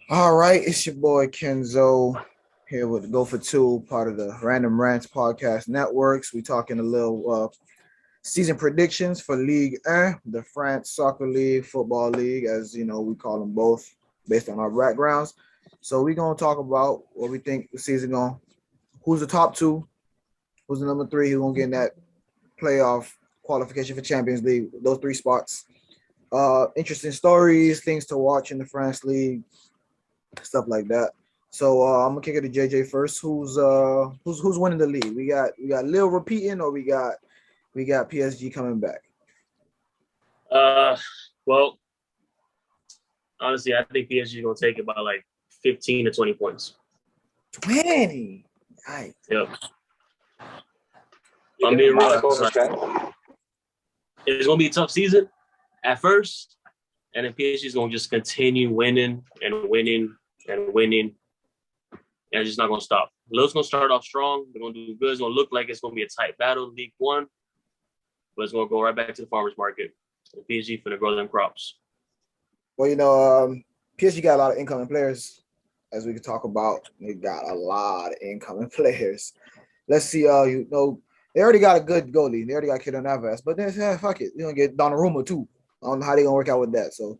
All right, it's your boy Kenzo here with Go for Two, part of the Random Rants podcast networks. We talking a little season predictions for Ligue 1, the France Soccer League, Football League, as you know, we call them both based on our backgrounds. So we're gonna talk about what we think the season going, who's the top two, who's the number three, who's gonna get in that playoff qualification for Champions League, those three spots. Interesting stories, things to watch in the France League, stuff like that. So I'm gonna kick it to JJ first. Who's winning the league? We got Lille repeating, or we got PSG coming back? Well, honestly, I think PSG is gonna take it by like 15 to 20 points. 20. Right. Yep. I'm being real. It's gonna be a tough season at first, and then PSG is gonna just continue winning and winning and winning, and it's just not gonna stop. Lille's gonna start off strong. They're gonna do good. It's gonna look like it's gonna be a tight battle in League One, but it's gonna go right back to the farmers market. And PSG finna grow them crops. Well, PSG got a lot of incoming players, as we could talk about. They got a lot of incoming players. Let's see. They already got a good goalie. They already got Keylor Navas, but then fuck it, you're gonna get Donnarumma too. I don't know how they're gonna work out with that. So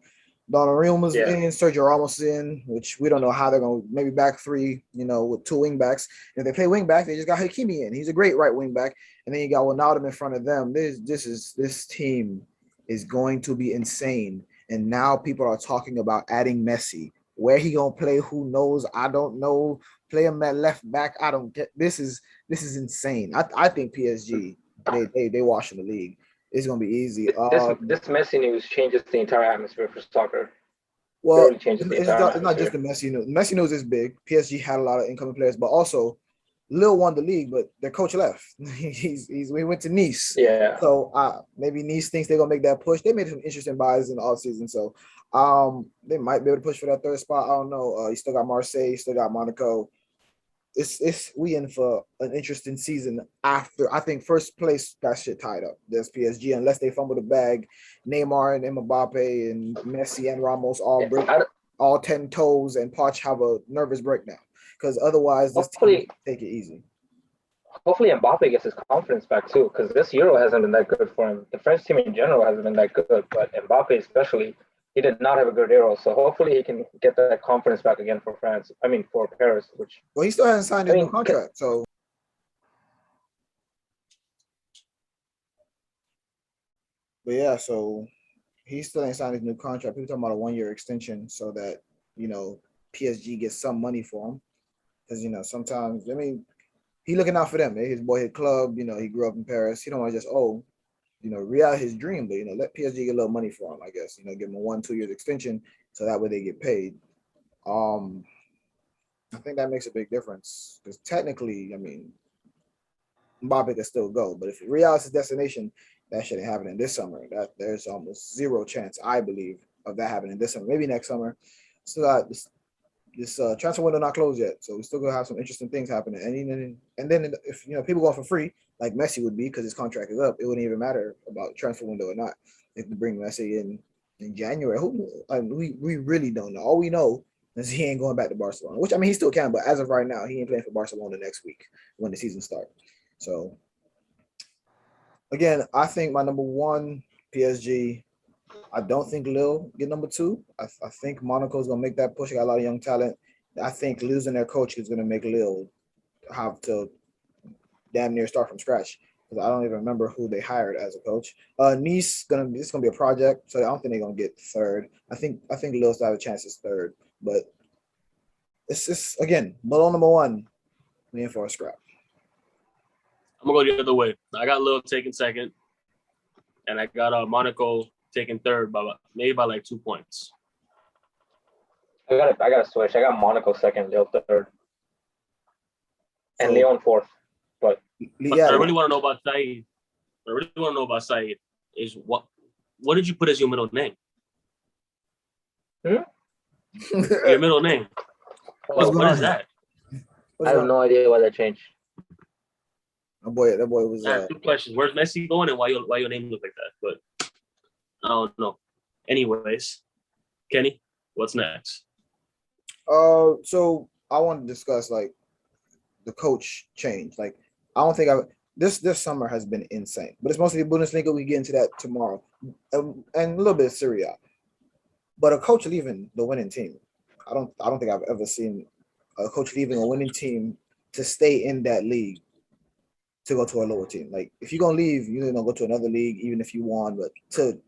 Donnarumma's in, Sergio Ramos in, which we don't know how they're gonna maybe back three, with two wing backs. If they play wing back, they just got Hakimi in. He's a great right wing back, and then you got Wijnaldum in front of them. This team is going to be insane. And now people are talking about adding Messi. Where he gonna play? Who knows? I don't know. Play him at left back. I don't get. This is insane. I think PSG they washing the league. It's gonna be easy. This Messi news changes the entire atmosphere for soccer. Well, it's not just the Messi news. Messi news is big. PSG had a lot of incoming players, but also Lille won the league, but their coach left. We went to Nice. Yeah. So maybe Nice thinks they're gonna make that push. They made some interesting buys in the offseason, so they might be able to push for that third spot. I don't know. You still got Marseille, you still got Monaco. We in for an interesting season after. I think first place got shit tied up. There's PSG unless they fumble the bag. Neymar and Mbappe and Messi and Ramos all break all 10 toes, and Poch have a nervous breakdown. Because otherwise, this team take it easy. Hopefully, Mbappe gets his confidence back too, because this Euro hasn't been that good for him. The French team in general hasn't been that good, but Mbappe especially, he did not have a good Euro. So hopefully, he can get that confidence back again for France. I mean, for Paris, which he still hasn't signed his new contract. So, but yeah, so he still ain't signed his new contract. People talking about a 1-year extension so that PSG gets some money for him. Because, sometimes, he looking out for them. His boyhood club, he grew up in Paris. He don't want to just, realize his dream, but, let PSG get a little money for him, I guess. Give him a 1-2 years extension so that way they get paid. I think that makes a big difference because technically, Mbappe can still go. But if Real is his destination, that shouldn't happen in this summer. That there's almost zero chance, I believe, of that happening this summer. Maybe next summer. Still got this transfer window not closed yet, so we still gonna have some interesting things happening. And then if people going for free, like Messi would be because his contract is up, it wouldn't even matter about transfer window or not. If they bring Messi in January, we really don't know. All we know is he ain't going back to Barcelona, which he still can, but as of right now, he ain't playing for Barcelona next week when the season starts. So again, I think my number one PSG. I don't think Lille get number two. I think Monaco is going to make that push. They got a lot of young talent. I think losing their coach is going to make Lille have to damn near start from scratch because I don't even remember who they hired as a coach. Nice it's gonna be a project, so I don't think they're gonna get third. I think Lille still have a chance as third, but it's just again below number one. We in for a scrap. I'm gonna go the other way. I got Lille taking second, and I got Monaco taking third by like 2 points. I got to switch. I got Monaco second, Lille third, and Lyon fourth. But I really want to know about Syed. Is what did you put as your middle name? Hmm? Your middle name. What is that? I have no idea why that changed. That boy was. I have two questions. Where's Messi going, and why your name look like that? But I don't know. Anyways, Kenny, what's next? So I want to discuss like the coach change. Like I don't think this summer has been insane, but it's mostly Bundesliga. We get into that tomorrow, and a little bit of Serie A. But a coach leaving the winning team, I don't think I've ever seen a coach leaving a winning team to stay in that league to go to a lower team. Like if you're gonna leave, you're gonna go to another league, even if you won. But to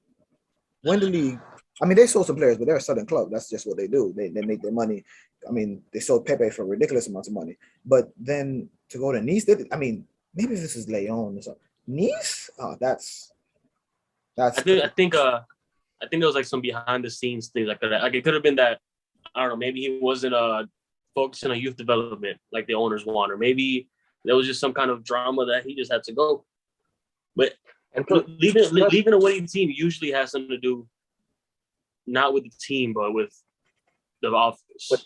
win the league, I mean, they sold some players, but they're a Southern club. That's just what they do. They make their money. I mean, they sold Pepe for ridiculous amounts of money. But then to go to Nice, I mean, maybe this is Leon or something. Nice? Oh, that's. I think there was like some behind the scenes things like that. Like it could have been that, I don't know, maybe he wasn't focusing on youth development like the owners want, or maybe there was just some kind of drama that he just had to go. But leaving a winning team usually has something to do not with the team, but with the office. With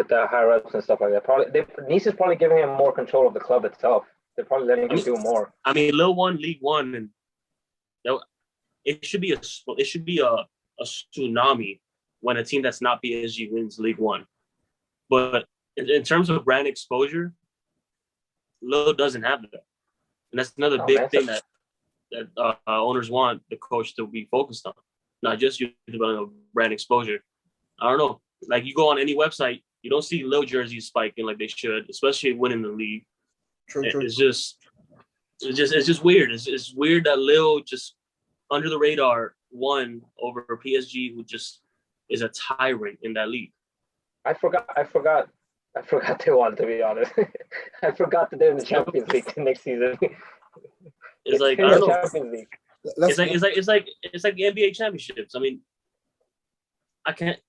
the higher ups and stuff like that. Nice is probably giving him more control of the club itself. They're probably letting him do more. I mean, Lille won League One, and it should be a tsunami when a team that's not PSG wins League One. But in terms of brand exposure, Lille doesn't have that, and that's another big thing that owners want the coach to be focused on, not just your brand exposure. I don't know. Like you go on any website, you don't see Lille jerseys spiking like they should, especially winning the league. True. It's just weird. It's weird that Lille just under the radar won over PSG, who just is a tyrant in that league. I forgot they won, to be honest. I forgot that they're in the Champions League next season. It's like I don't know. Champions League. It's like the NBA championships. I mean, I can't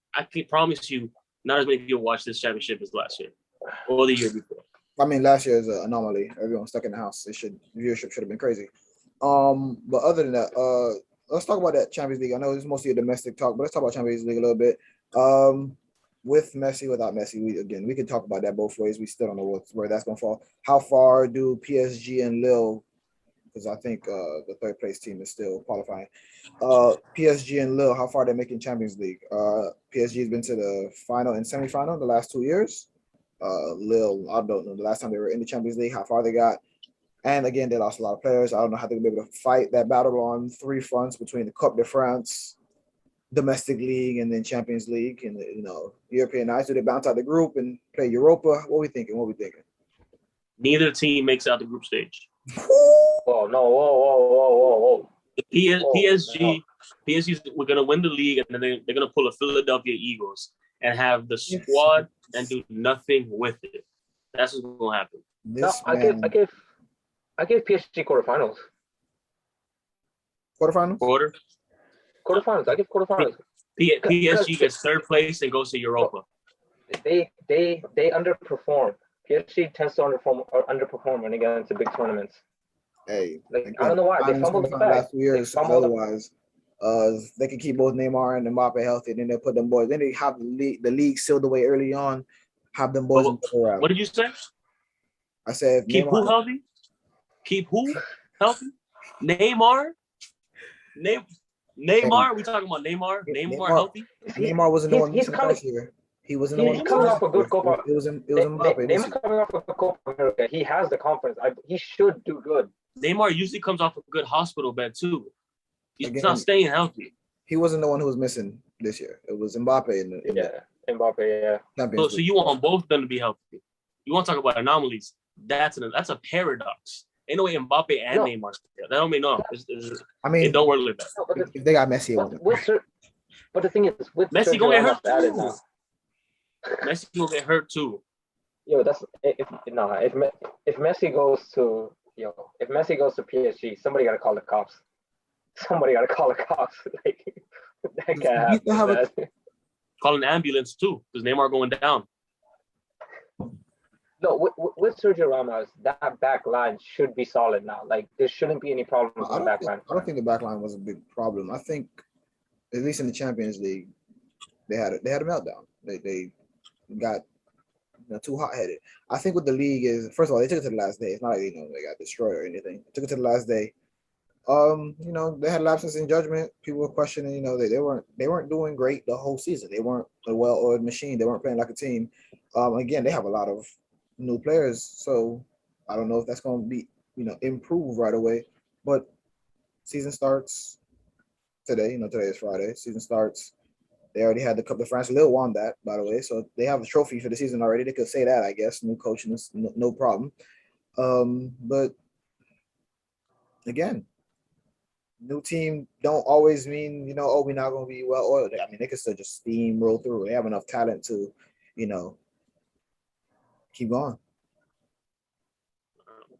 promise you not as many people watch this championship as last year or the year before. I mean, last year is an anomaly. Everyone stuck in the house. Viewership should have been crazy. But other than that, let's talk about that Champions League. I know it's mostly a domestic talk, but let's talk about Champions League a little bit. With Messi, without Messi, we can talk about that both ways. We still don't know where that's going to fall. How far do PSG and Lille, because I think the third place team is still qualifying. PSG and Lille, how far they're making Champions League? PSG has been to the final and semifinal the last 2 years. Lille, I don't know the last time they were in the Champions League, how far they got. And again, they lost a lot of players. I don't know how they're going to be able to fight that battle on three fronts between the Coupe de France, domestic league, and then Champions League, and European nights. Do they bounce out the group and play Europa? What we thinking? Neither team makes out the group stage. Oh no! Whoa! PSG, we're gonna win the league, and then they're gonna pull a Philadelphia Eagles and have the squad and do nothing with it. That's what's gonna happen. I gave PSG quarterfinals. Quarterfinals. Quarterfinals. I give quarterfinals. PSG gets third place and goes to Europa. They underperform. PSG tends to underperform when they get into big tournaments. Hey, I don't know why they fumbled the last 2 years. Otherwise, they can keep both Neymar and Mbappe healthy. Then they'll put them boys. Then they have the league sealed away early on. Have them boys. What did you say? I said keep who healthy? Keep who healthy? Neymar. We talking about Neymar? Neymar healthy? Neymar wasn't the one missing last year. He wasn't the one. He's coming off a good Copa. It was Mbappe. Neymar coming off a good Copa America. He has the confidence. He should do good. Neymar usually comes off a good hospital bed too. He's not staying healthy. He wasn't the one who was missing this year. It was Mbappe. Mbappe. Yeah. So you want both of them to be healthy. You want to talk about anomalies? That's a paradox. Ain't no way Mbappe and Neymar. That don't mean no. It don't work like that. No, if they got Messi, but the thing is, with Messi gonna get hurt too. Messi gonna get hurt too. Yo, if Messi goes to PSG, somebody gotta call the cops. Like that can't happen. Call an ambulance too, because Neymar going down. No, with Sergio Ramos, that back line should be solid now. Like there shouldn't be any problems with the back line. I don't think the back line was a big problem. I think, at least in the Champions League, they had a meltdown. They got too hot headed. I think what the league is, first of all, they took it to the last day. It's not like they got destroyed or anything. They took it to the last day. They had lapses in judgment. People were questioning, they weren't doing great the whole season. They weren't a well-oiled machine. They weren't playing like a team. Again, they have a lot of new players, so I don't know if that's going to be, improve right away. But season starts today. Today is Friday. Season starts. They already had the Cup de France. Lille won that, by the way, so they have a trophy for the season already. They could say that, I guess. New coach, no problem. But again, new team don't always mean, we're not going to be well oiled. I mean, they could still just steamroll through. They have enough talent to, keep going.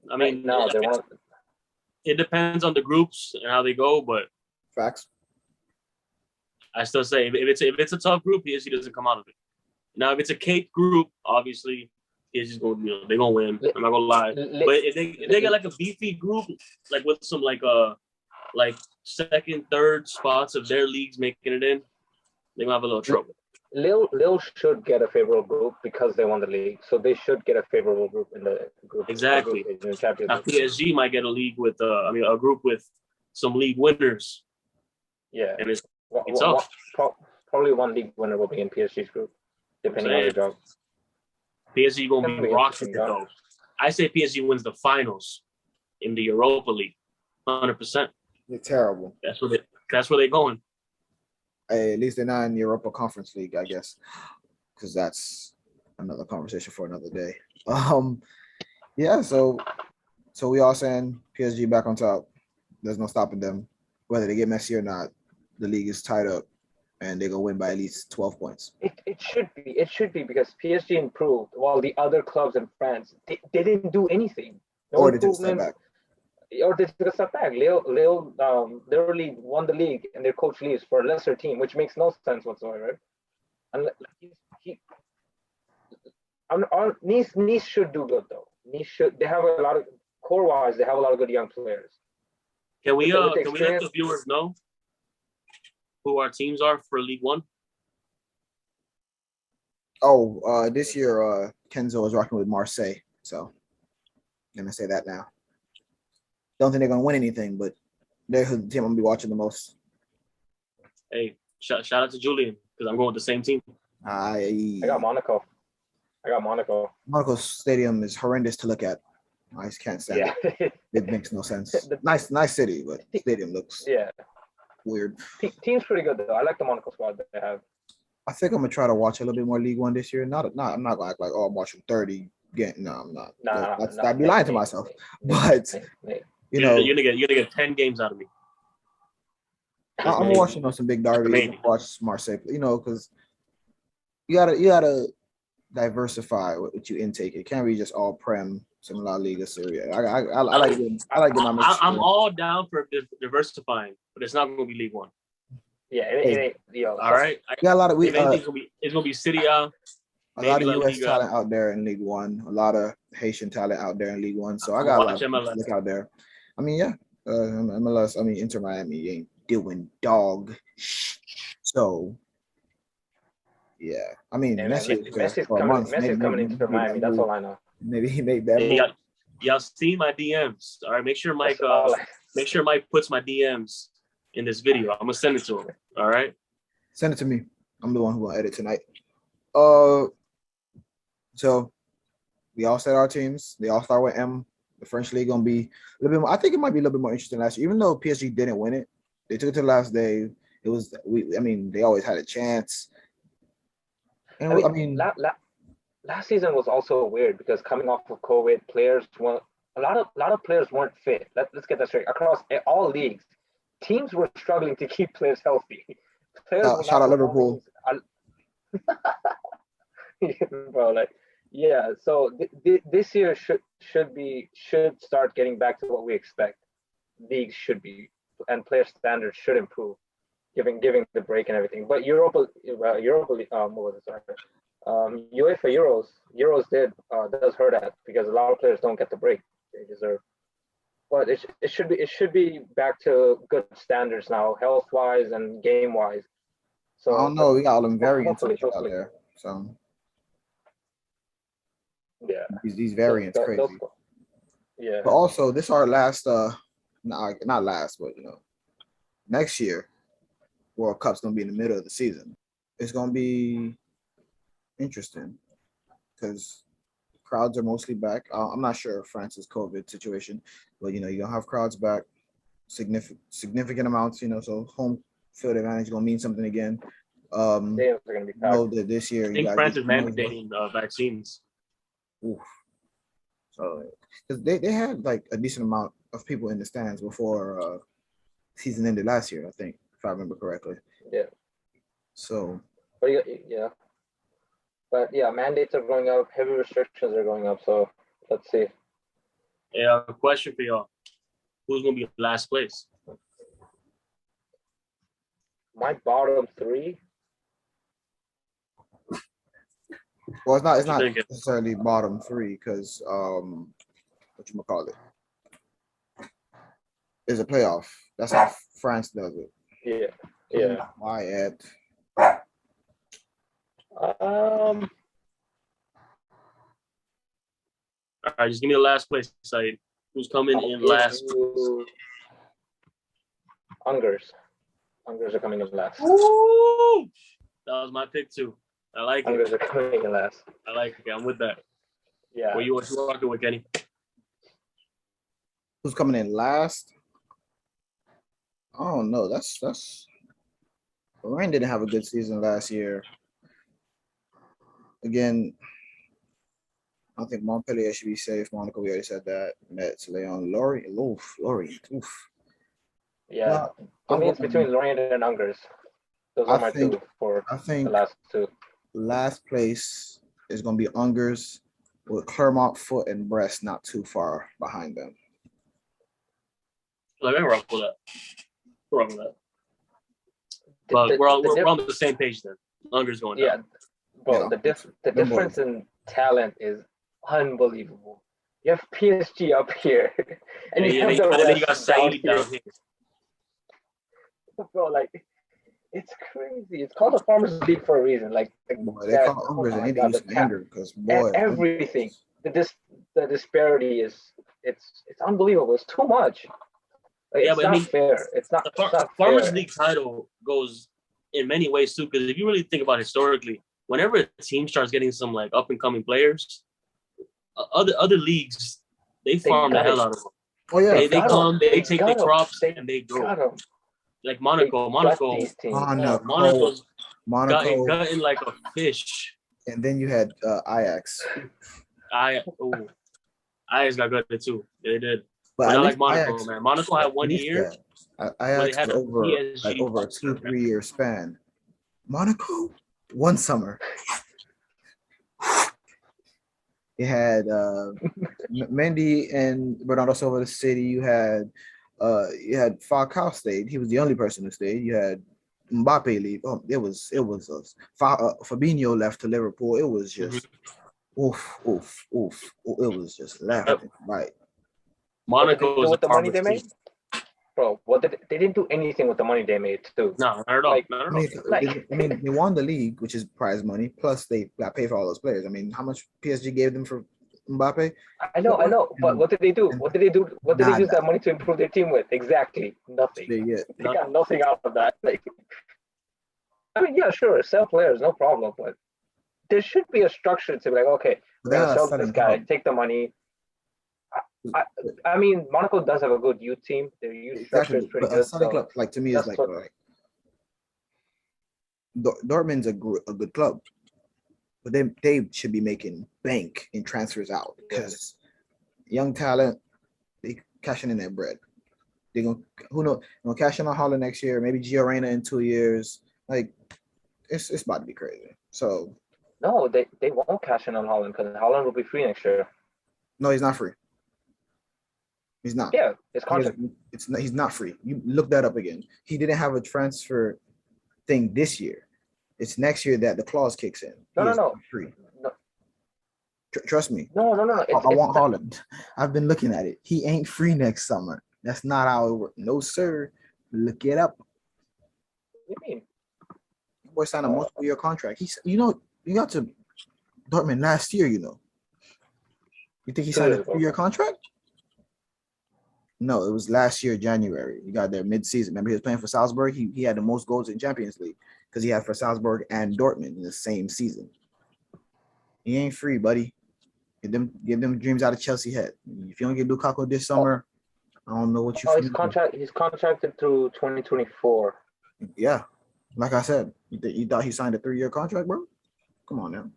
I mean, no, they won't. It depends on the groups and how they go, but Facts. I still say if it's a tough group, PSG doesn't come out of it. Now, if it's a cake group, obviously PSG's going, they're gonna win. I'm not gonna lie. But if they get like a beefy group, like with some like second, third spots of their leagues making it in, they might have a little trouble. Lille should get a favorable group because they won the league, so they should get a favorable group in the group. Exactly. In the Champions now League. PSG might get a league with, a group with some league winners. Yeah, and it's tough. Probably one league winner will be in PSG's group, depending on the job. PSG gonna be rocking though. I say PSG wins the finals in the Europa League, 100%. They're terrible. That's where they're going. Hey, at least they're not in the Europa Conference League, I guess, because that's another conversation for another day. Yeah. So we all saying PSG back on top. There's no stopping them, whether they get Messi or not. The league is tied up, and they're gonna win by at least 12 points. It should be because PSG improved while the other clubs in France they didn't do anything. Or they took a step back. Or they took a step back. Lille literally won the league and their coach leaves for a lesser team, which makes no sense whatsoever. And Nice should do good though. They have a lot of core-wise. They have a lot of good young players. Can we let the viewers know who our teams are for League One? Oh, this year Kenzo is rocking with Marseille, so I'm gonna say that now. Don't think they're gonna win anything, but they're the team I'm gonna be watching the most. Hey, shout out to Julian because I'm going with the same team. I got Monaco. Monaco's stadium is horrendous to look at. I just can't stand it. It makes no sense. Nice city, but stadium looks weird. Team's pretty good though. I like the Monaco squad that they have. I think I'm gonna try to watch a little bit more League One this year. I'm not gonna act like I'm watching 30 games. No, I'm not. I'd be lying to myself. But you're gonna get 10 games out of me. I'm watching some big derbies. Watch Marseille, because you gotta diversify what you intake. It can't be just all Prem, some La Liga, Serie. I like getting my mix. I'm all down for diversifying, but it's not gonna be League One. Yeah, it ain't. All right. Got a lot of it's gonna be City A. A lot of US talent out there in League One. A lot of Haitian talent out there in League One. So I got a lot of look out there. I mean, yeah. MLS. I mean, Inter Miami ain't doing dog. So yeah. I mean, Messi's coming into Miami. That's all I know. Maybe he made that. Y'all see my DMs. All right. Make sure Mike puts my DMs in this video. I'm gonna send it to him. All right. Send it to me. I'm the one who will edit tonight. So we all set our teams. They all start with M. The French league gonna be a little bit more. I think it might be a little bit more interesting last year, even though PSG didn't win it. They took it to the last day. It was they always had a chance. And last season was also weird because coming off of COVID, players weren't a lot of players weren't fit. Let's get that straight. Across all leagues, teams were struggling to keep players healthy. Shout out Liverpool. Bro, so this year should start getting back to what we expect. Leagues should be, and player standards should improve, giving the break and everything. But Europa League, what was it? Sorry, UEFA Euros does hurt at because a lot of players don't get the break they deserve. But it should be back to good standards now, health wise and game wise. So I don't know. We got all them variants out hopefully. there. So Yeah. these variants crazy. Yeah. But also, this our last. Not last, but next year, World Cup's gonna be in the middle of the season. It's gonna be interesting because crowds are mostly back. I'm not sure of France's COVID situation, but you're gonna have crowds back, significant amounts. So home field advantage is gonna mean something again. Stadiums are gonna be packed. That this year I think France is mandating vaccines. Oof. So because they had like a decent amount of people in the stands before season ended last year, I think, if I remember correctly. Yeah. So. But yeah. But yeah, mandates are going up, heavy restrictions are going up. So let's see. Yeah, a question for y'all: who's gonna be last place? My bottom three. Well, it's not necessarily bottom three because what you call it is a playoff. That's how France does it. Yeah. Why at? All right, just give me the last place, Syed. Who's coming in last? Ungers are coming in last. Ooh, that was my pick too. I like Ungers it. are coming in last. I like it. I'm with that. Yeah. What you rocking with, Kenny? Who's coming in last? Oh no, that's Lorraine didn't have a good season last year. Again, I don't think Montpellier should be safe. Monaco, we already said that. Metz, Leon, Lorient. Oof. Yeah. For me, it's between Lorient and Ungers. Those are my two for the last two. Last place is going to be Ungers with Clermont, Foot, and Brest not too far behind them. Like, we're up with that. We're up with that. But we're on the same page then. Ungers going down. Yeah. Bro, the difference in talent is unbelievable. You have PSG up here, and you got Saïd down here. Bro, like, it's crazy. It's called the Farmers League for a reason. Like, they call Ungers and they use anger because everything. The disparity is it's unbelievable. It's too much. Like, it's not fair. It's not. The Farmers League title goes in many ways too, because if you really think about it historically, whenever a team starts getting some like up and coming players, other leagues they farm the hell out of them. Oh yeah, they come, they take the crops and they go. Like Monaco's gutting like a fish. And then you had Ajax. Ajax got gutted too. They did. But not like Monaco, Ajax, man. Monaco had 1 year. Ajax had over a 2-3 year span. Monaco, 1 summer. You had Mendy and Bernardo Silva to City. You had Falcao stayed. He was the only person who stayed. You had Mbappe leave. Oh, it was Fabinho left to Liverpool. It was just oof. It was just left and right. Monaco was with the money they made. Bro, they didn't do anything with the money they made too. No, not at all. Not at all. They won the league, which is prize money. Plus, they got paid for all those players. I mean, how much PSG gave them for Mbappe? I know. But what did they do? What did they do? What did they use that money to improve their team with? Exactly nothing. They got nothing out of that. Like, I mean, yeah, sure, sell players, no problem, but there should be a structure to be like, okay, we're gonna sell this guy, take the money. I mean, Monaco does have a good youth team. Their youth structure is pretty good. Club, like to me, is like Dortmund's a good club, but they should be making bank in transfers out because young talent, they cashing in their bread. They gonna cash in on Holland next year, maybe Gio Reyna in 2 years. Like it's about to be crazy. So no, they won't cash in on Holland because Holland will be free next year. No, he's not free. He's not. Yeah, his contract. He's not free. You look that up again. He didn't have a transfer thing this year. It's next year that the clause kicks in. No. Free. No. Trust me. No. I want Haaland. I've been looking at it. He ain't free next summer. That's not how it works. No, sir. Look it up. What do you mean? Boy signed a multiple-year contract. He's, you got to Dortmund last year. You think he signed a 3-year contract? No, it was last year, January. He got there mid-season. Remember, he was playing for Salzburg. He had the most goals in Champions League because he had for Salzburg and Dortmund in the same season. He ain't free, buddy. Give them dreams out of Chelsea head. If you don't get Lukaku this summer, I don't know what you. He's contracted through 2024. Yeah, like I said, you thought he signed a 3-year contract, bro? Come on now.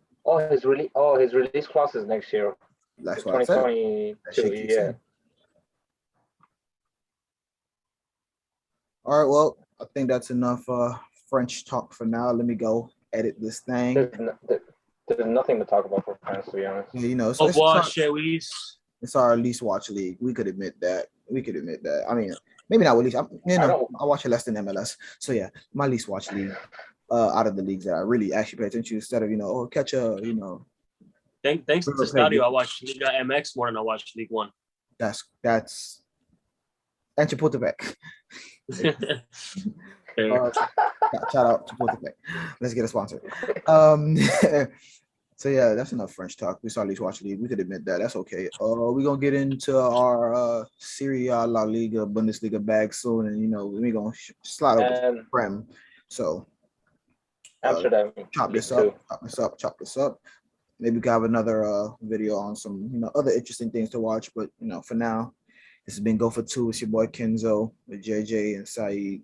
His release clause is next year. That's what I said. 2022. Yeah. All right, well, I think that's enough French talk for now. Let me go edit this thing. There's nothing to talk about for France, to be honest. It's our least watch league. We could admit that. I mean, maybe not at least. I watch it less than MLS. So yeah, my least watch league out of the leagues that I really actually pay attention to instead of catch a Thanks to Stadio, I watch Liga MX more than I watch League One. That's and Chapultepec. Shout out to Chapultepec. Let's get a sponsor. So yeah, that's enough French talk. We saw at least watch league. We could admit that. That's okay. We're gonna get into our Serie A, La Liga, Bundesliga bag soon, and we're gonna slide over to Prem. So Amsterdam. Chop this up. Maybe we can have another video on some other interesting things to watch. But for now, this has been Go for Two. It's your boy Kenzo with JJ and Syed.